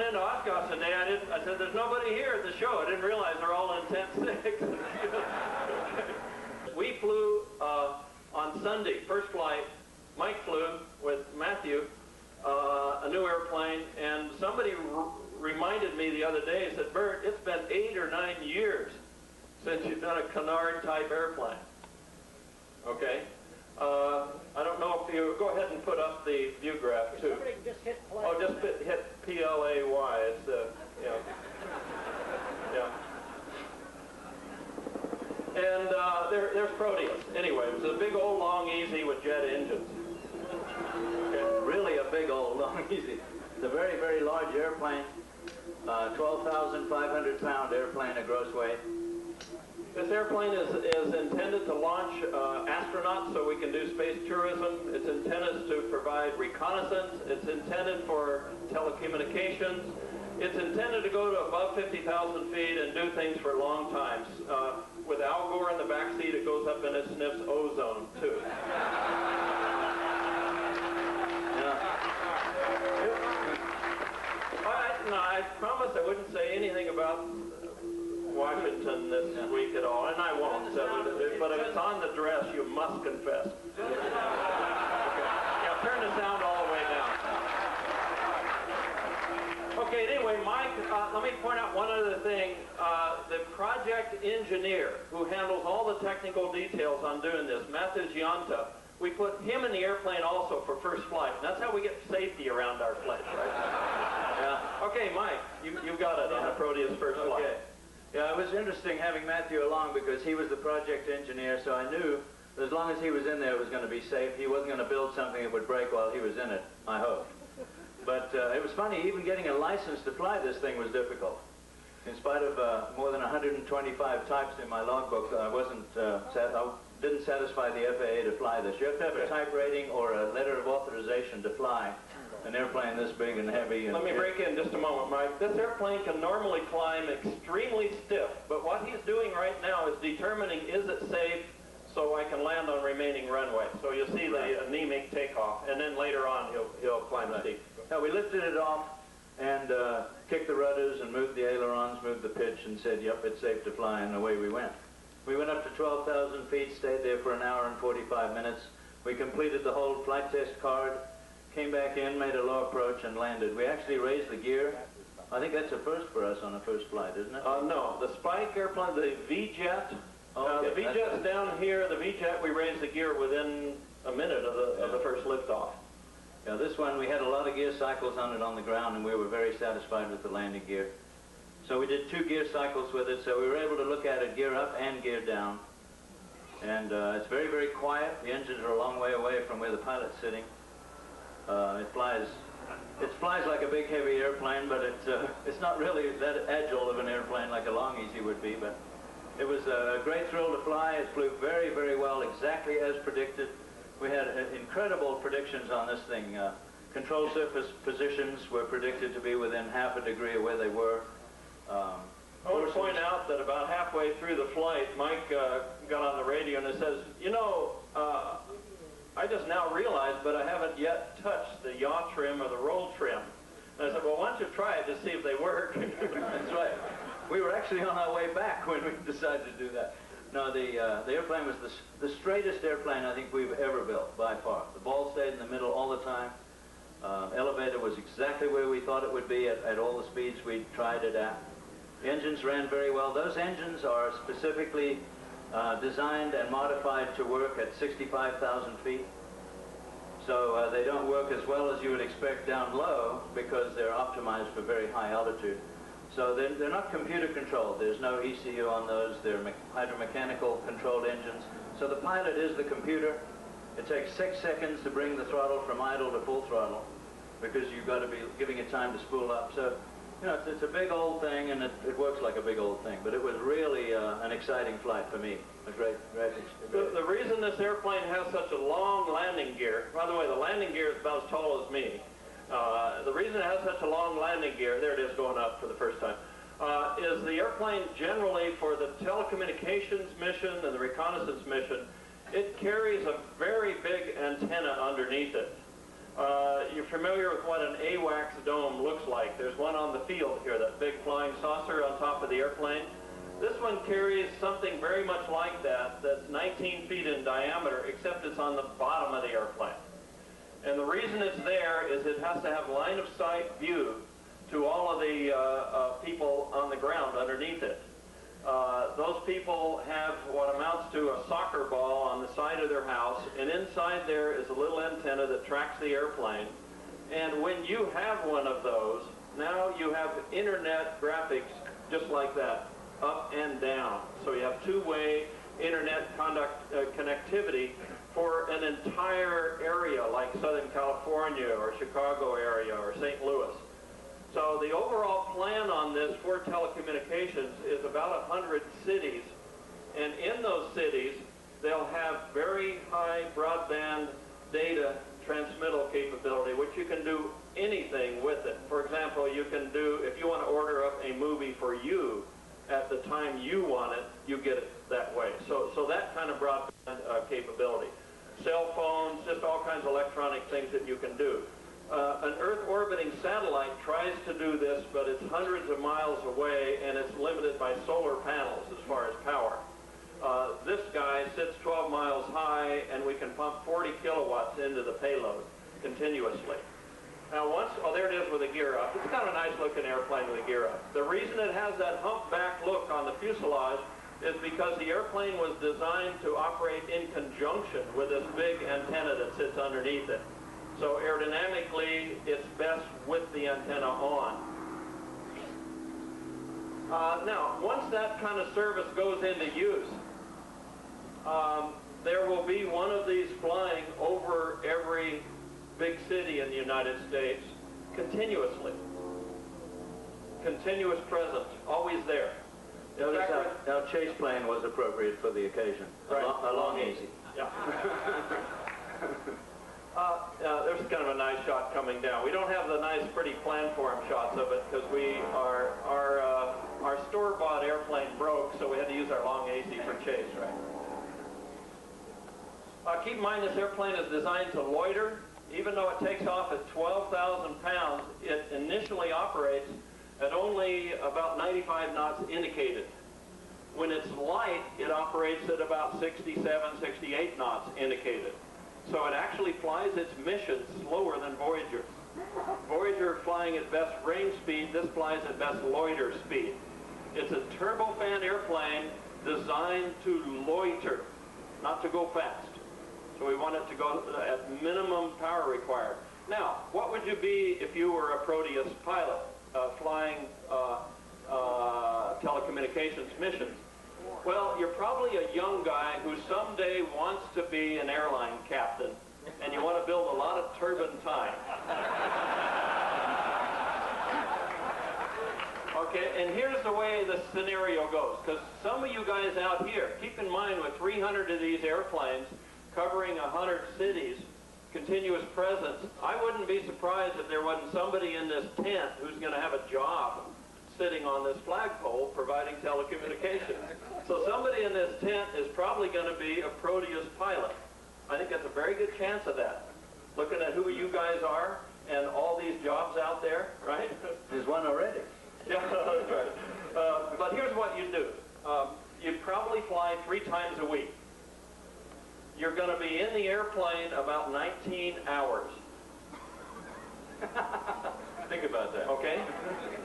into Oshkosh today. I said, there's nobody here at the show. I didn't realize they're all in tent 6. We flew on Sunday, first flight. Mike flew with Matthew, a new airplane, and somebody reminded me the other day, said, Burt, it's been 8 or 9 years since you've done a Canard-type airplane. Okay? I don't know if you, go ahead and put up the view graph too. Somebody can just hit play. Oh, just hit P-L-A-Y. It's, yeah. Yeah. And there's Proteus. Anyway, it was a big old long easy with jet engines. Okay. Really a big old long easy. It's a very, very large airplane. 12,500 pound airplane, a gross weight. This airplane is intended to launch astronauts so we can do space tourism. It's intended to provide reconnaissance. It's intended for telecommunications. It's intended to go to above 50,000 feet and do things for long times. With Al Gore in the back seat, it goes up and it sniffs ozone, too. I promised I wouldn't say anything about Washington this week at all, and I won't. But if it's on the dress, you must confess. Okay. Yeah, turn the sound all the way down. Okay, anyway, Mike, let me point out one other thing. The project engineer who handles all the technical details on doing this, Matthew Gianta, we put him in the airplane also for first flight. And that's how we get safety around our flights, right? Yeah. Okay, Mike, you got it on the Proteus first flight. Okay. Yeah, it was interesting having Matthew along because he was the project engineer, so I knew that as long as he was in there, it was going to be safe. He wasn't going to build something that would break while he was in it, I hope. But it was funny, even getting a license to fly this thing was difficult. In spite of more than 125 types in my logbook, I didn't satisfy the FAA to fly this. You have to have a type rating or a letter of authorization to fly an airplane this big and heavy. And let me break in just a moment, Mike. This airplane can normally climb extremely stiff, but what he's doing right now is determining is it safe so I can land on remaining runway. So you'll see the anemic takeoff, and then later on he'll climb steep. Now we lifted it off and kicked the rudders and moved the ailerons, moved the pitch, and said, yep, it's safe to fly, and away we went. We went up to 12,000 feet, stayed there for an hour and 45 minutes. We completed the whole flight test card, came back in, made a low approach, and landed. We actually raised the gear. I think that's a first for us on a first flight, isn't it? No, the Spike airplane, the V-Jet, the V-Jet's down here. The V-Jet, we raised the gear within a minute of the first liftoff. Yeah, this one, we had a lot of gear cycles on it on the ground, and we were very satisfied with the landing gear. So we did 2 gear cycles with it, so we were able to look at it gear up and gear down. And it's very, very quiet. The engines are a long way away from where the pilot's sitting. It flies like a big, heavy airplane, but it's not really that agile of an airplane like a long easy would be. But it was a great thrill to fly. It flew very, very well, exactly as predicted. We had incredible predictions on this thing. Control surface positions were predicted to be within half a degree of where they were. I want to point out that about halfway through the flight, Mike got on the radio and it says, you know, I just now realized, but I haven't yet touched the yaw trim or the roll trim. And I said, well, why don't you try it to see if they work? That's right. We were actually on our way back when we decided to do that. No, the airplane was the straightest airplane I think we've ever built, by far. The ball stayed in the middle all the time. Elevator was exactly where we thought it would be at all the speeds we tried it at. The engines ran very well. Those engines are specifically designed and modified to work at 65,000 feet. So they don't work as well as you would expect down low because they're optimized for very high altitude. So they're not computer controlled. There's no ECU on those. They're hydromechanical controlled engines. So the pilot is the computer. It takes 6 seconds to bring the throttle from idle to full throttle because you've got to be giving it time to spool up. So, you know, it's a big old thing, and it works like a big old thing. But it was really an exciting flight for me. A great experience. The reason this airplane has such a long landing gear, by the way, the landing gear is about as tall as me. The reason it has such a long landing gear, there it is going up for the first time, is the airplane generally for the telecommunications mission and the reconnaissance mission, it carries a very big antenna underneath it. You're familiar with what an AWACS dome looks like. There's one on the field here, that big flying saucer on top of the airplane. This one carries something very much like that, that's 19 feet in diameter, except it's on the bottom of the airplane. And the reason it's there is it has to have line of sight view to all of the people on the ground underneath it. Those people have what amounts to a soccer ball on the side of their house, and inside there is a little antenna that tracks the airplane. And when you have one of those, now you have internet graphics just like that, up and down. So you have two-way internet connectivity for an entire area like Southern California or Chicago area or St. Louis. So the overall plan on this for telecommunications is about 100 cities, and in those cities they'll have very high broadband data transmittal capability, which you can do anything with it. For example, you can do, if you want to order up a movie for you at the time you want it, you get it that way. So that kind of broadband capability. Cell phones, just all kinds of electronic things that you can do. An Earth-orbiting satellite tries to do this, but it's hundreds of miles away, and it's limited by solar panels as far as power. This guy sits 12 miles high, and we can pump 40 kilowatts into the payload continuously. Now there it is with the gear up. It's kind of a nice-looking airplane with the gear up. The reason it has that humpback look on the fuselage is because the airplane was designed to operate in conjunction with this big antenna that sits underneath it. So aerodynamically, it's best with the antenna on. Now, once that kind of service goes into use, there will be one of these flying over every big city in the United States continuously. Continuous presence, always there. Notice our chase plane was appropriate for the occasion. Right. A long easy. Yeah. There's kind of a nice shot coming down. We don't have the nice, pretty planform shots of it because our store-bought airplane broke, so we had to use our long AC for chase, right? Keep in mind this airplane is designed to loiter. Even though it takes off at 12,000 pounds, it initially operates at only about 95 knots indicated. When it's light, it operates at about 67, 68 knots indicated. So it actually flies its mission slower than Voyager. Voyager flying at best range speed, this flies at best loiter speed. It's a turbofan airplane designed to loiter, not to go fast. So we want it to go at minimum power required. Now, what would you be if you were a Proteus pilot flying telecommunications missions? Well, you're probably a young guy who someday wants to be an airline captain, and you want to build a lot of turbine time. Okay, and here's the way the scenario goes, because some of you guys out here, keep in mind with 300 of these airplanes covering 100 cities, continuous presence, I wouldn't be surprised if there wasn't somebody in this tent who's going to have a job sitting on this flagpole providing telecommunications. So somebody in this tent is probably going to be a Proteus pilot. I think that's a very good chance of that. Looking at who you guys are and all these jobs out there, right? There's one already. Yeah, that's right. But here's what you do. You probably fly 3 times a week. You're going to be in the airplane about 19 hours. Think about that. Okay?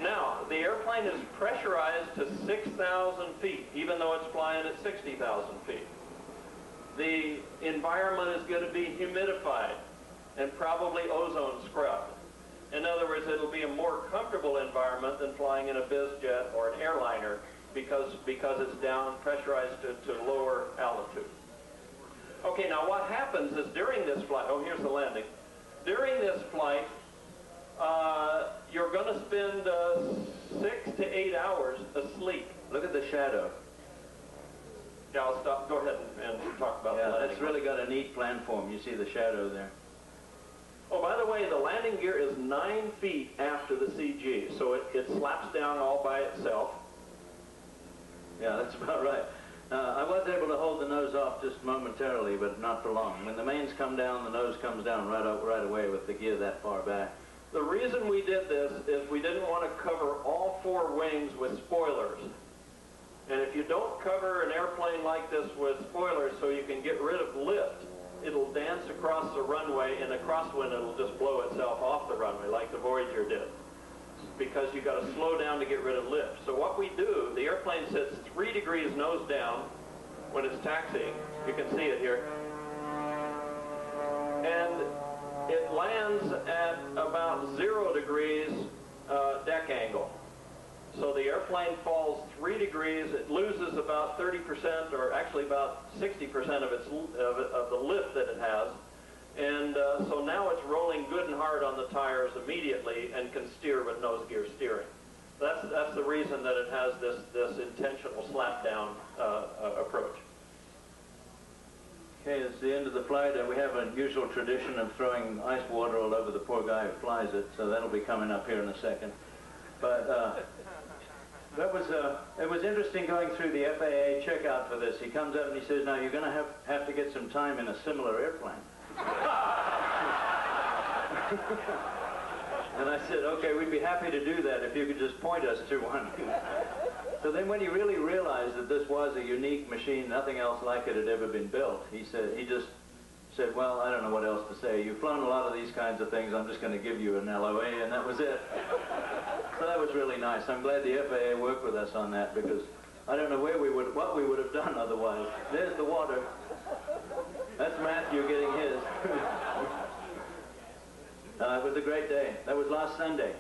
Now, the airplane is pressurized to 6,000 feet, even though it's flying at 60,000 feet. The environment is going to be humidified and probably ozone scrubbed. In other words, it'll be a more comfortable environment than flying in a bizjet or an airliner because it's down pressurized to lower altitude. Okay, now what happens is during this flight, oh, here's the landing. During this flight, you're going to spend 6 to 8 hours asleep. Look at the shadow. Yeah, I'll stop. Go ahead and talk about the landing. That's really got a neat planform. You see the shadow there. Oh, by the way, the landing gear is 9 feet after the CG, so it slaps down all by itself. Yeah, that's about right. I was able to hold the nose off just momentarily, but not for long. When the mains come down, the nose comes down right away with the gear that far back. The reason we did this is we didn't want to cover all four wings with spoilers. And if you don't cover an airplane like this with spoilers so you can get rid of lift, it'll dance across the runway, and a crosswind it'll just blow itself off the runway like the Voyager did, because you got to slow down to get rid of lift. So what we do, the airplane sits 3 degrees nose down when it's taxiing. You can see it here. And it lands at about 0 degrees deck angle. So the airplane falls 3 degrees. It loses about 30%, or actually about 60% of the lift that it has. And so now it's rolling good and hard on the tires immediately and can steer with nose gear steering. That's the reason that it has this intentional slap down approach. Okay, it's the end of the flight, and we have an usual tradition of throwing ice water all over the poor guy who flies it, so that'll be coming up here in a second. But it was interesting going through the FAA checkout for this. He comes up and he says, now you're going to have to get some time in a similar airplane. And I said, okay, we'd be happy to do that if you could just point us to one. So then when he really realized that this was a unique machine, nothing else like it had ever been built, he just said, well, I don't know what else to say. You've flown a lot of these kinds of things. I'm just going to give you an LOA, and that was it. So that was really nice. I'm glad the FAA worked with us on that, because I don't know what we would have done otherwise. There's the water. That's Matthew getting his. It was a great day. That was last Sunday.